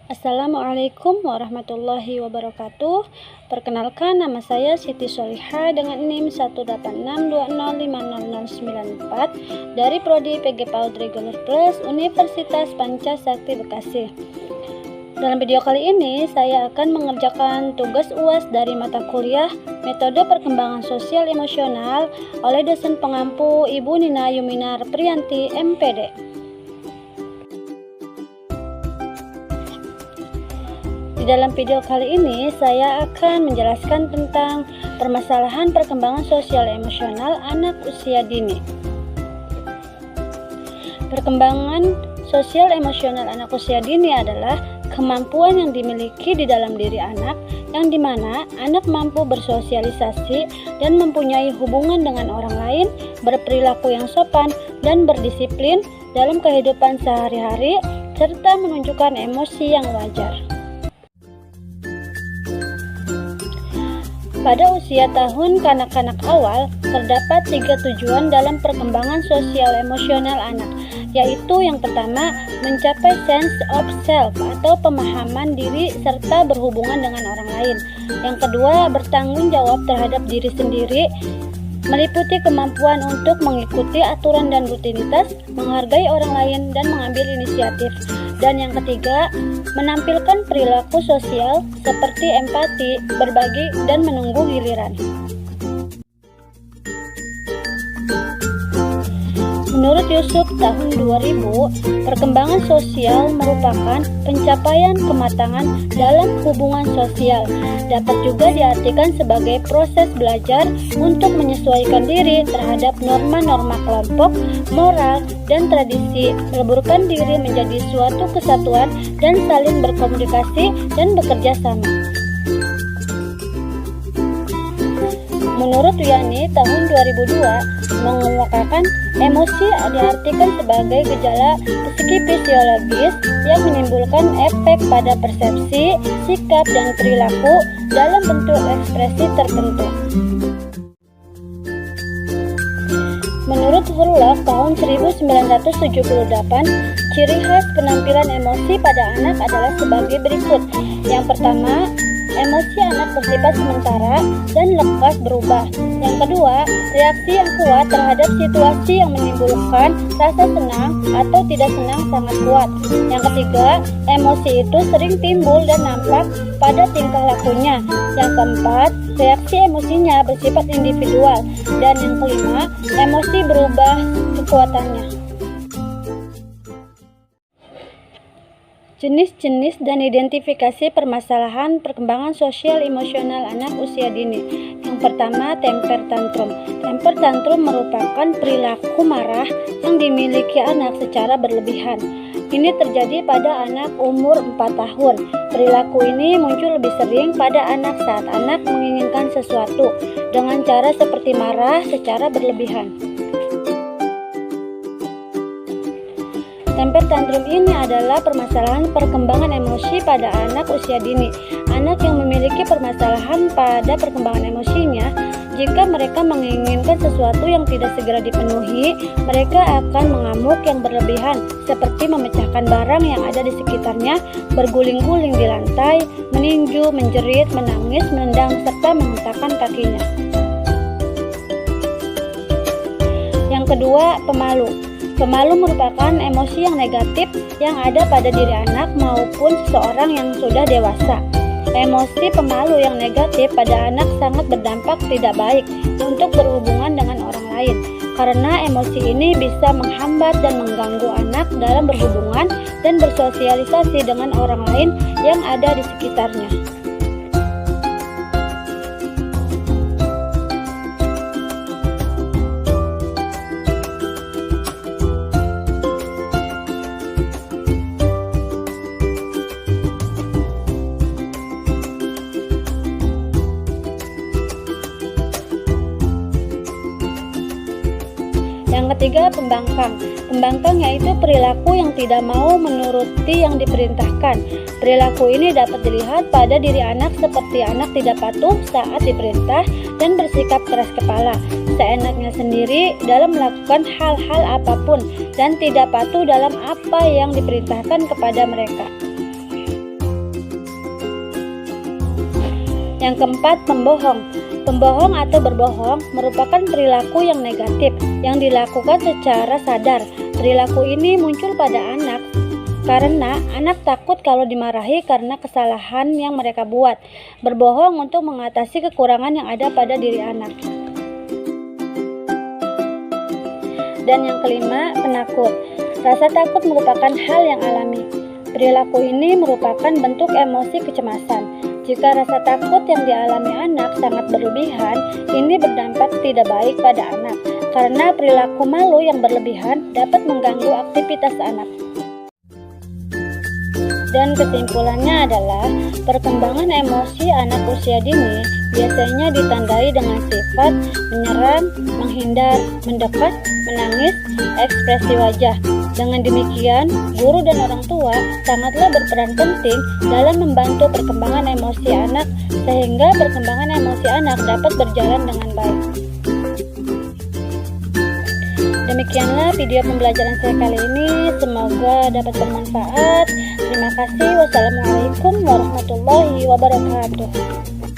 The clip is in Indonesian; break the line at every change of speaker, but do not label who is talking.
Assalamualaikum warahmatullahi wabarakatuh. Perkenalkan, nama saya Siti Solihah dengan NIM 186205094 dari Prodi PG PAUD Reguler Plus Universitas Pancasakti Bekasi. Dalam video kali ini saya akan mengerjakan tugas UAS dari mata kuliah Metode Perkembangan Sosial Emosional oleh dosen pengampu Ibu Nina Yuminar Priyanti, MPD. Di dalam video kali ini saya akan menjelaskan tentang permasalahan perkembangan sosial emosional anak usia dini. Perkembangan sosial emosional anak usia dini adalah kemampuan yang dimiliki di dalam diri anak, yang dimana anak mampu bersosialisasi dan mempunyai hubungan dengan orang lain, berperilaku yang sopan dan berdisiplin dalam kehidupan sehari-hari, serta menunjukkan emosi yang wajar. Pada usia tahun kanak-kanak awal, terdapat 3 tujuan dalam perkembangan sosial emosional anak, yaitu yang pertama, mencapai sense of self atau pemahaman diri serta berhubungan dengan orang lain. Yang kedua, bertanggung jawab terhadap diri sendiri, meliputi kemampuan untuk mengikuti aturan dan rutinitas, menghargai orang lain, dan mengambil inisiatif. Dan yang ketiga, menampilkan perilaku sosial seperti empati, berbagi, dan menunggu giliran. Menurut Yusuf tahun 2000, perkembangan sosial merupakan pencapaian kematangan dalam hubungan sosial. Dapat juga diartikan sebagai proses belajar untuk menyesuaikan diri terhadap norma-norma kelompok, moral, dan tradisi, meleburkan diri menjadi suatu kesatuan dan saling berkomunikasi dan bekerja sama. Menurut Yani tahun 2002, mengemukakan emosi diartikan sebagai gejala psikofisiologis yang menimbulkan efek pada persepsi, sikap, dan perilaku dalam bentuk ekspresi tertentu. Menurut Hurloff tahun 1978, ciri khas penampilan emosi pada anak adalah sebagai berikut. Yang pertama, emosi anak bersifat sementara dan lekas berubah. Yang kedua, reaksi yang kuat terhadap situasi yang menimbulkan rasa senang atau tidak senang sangat kuat. Yang ketiga, emosi itu sering timbul dan nampak pada tingkah lakunya. Yang keempat, reaksi emosinya bersifat individual. Dan yang kelima, emosi berubah kekuatannya. Jenis-jenis dan identifikasi permasalahan perkembangan sosial emosional anak usia dini. Yang pertama, temper tantrum. Temper tantrum merupakan perilaku marah yang dimiliki anak secara berlebihan. Ini terjadi pada anak umur 4 tahun. Perilaku ini muncul lebih sering pada anak saat anak menginginkan sesuatu dengan cara seperti marah secara berlebihan. Temper tantrum ini adalah permasalahan perkembangan emosi pada anak usia dini. Anak yang memiliki permasalahan pada perkembangan emosinya, jika mereka menginginkan sesuatu yang tidak segera dipenuhi, mereka akan mengamuk yang berlebihan, seperti memecahkan barang yang ada di sekitarnya, berguling-guling di lantai, meninju, menjerit, menangis, menendang, serta menghentakkan kakinya. Yang kedua, pemalu. Pemalu merupakan emosi yang negatif yang ada pada diri anak maupun seseorang yang sudah dewasa. Emosi pemalu yang negatif pada anak sangat berdampak tidak baik untuk berhubungan dengan orang lain, karena emosi ini bisa menghambat dan mengganggu anak dalam berhubungan dan bersosialisasi dengan orang lain yang ada di sekitarnya. Yang ketiga, pembangkang. Pembangkang yaitu perilaku yang tidak mau menuruti yang diperintahkan. Perilaku ini dapat dilihat pada diri anak seperti anak tidak patuh saat diperintah dan bersikap keras kepala, seenaknya sendiri dalam melakukan hal-hal apapun, dan tidak patuh dalam apa yang diperintahkan kepada mereka. Yang keempat, pembohong. Pembohong atau berbohong merupakan perilaku yang negatif yang dilakukan secara sadar. Perilaku ini muncul pada anak karena anak takut kalau dimarahi karena kesalahan yang mereka buat. Berbohong untuk mengatasi kekurangan yang ada pada diri anak. Dan yang kelima, penakut. Rasa takut merupakan hal yang alami. Perilaku ini merupakan bentuk emosi kecemasan. Jika rasa takut yang dialami anak sangat berlebihan, ini berdampak tidak baik pada anak, karena perilaku malu yang berlebihan dapat mengganggu aktivitas anak. Dan kesimpulannya adalah, perkembangan emosi anak usia dini biasanya ditandai dengan sifat menyerang, menghindar, mendekat, menangis, ekspresi wajah. Dengan demikian, guru dan orang tua sangatlah berperan penting dalam membantu perkembangan emosi anak sehingga perkembangan emosi anak dapat berjalan dengan baik. Demikianlah video pembelajaran saya kali ini, semoga dapat bermanfaat. Terima kasih. Wassalamualaikum warahmatullahi wabarakatuh.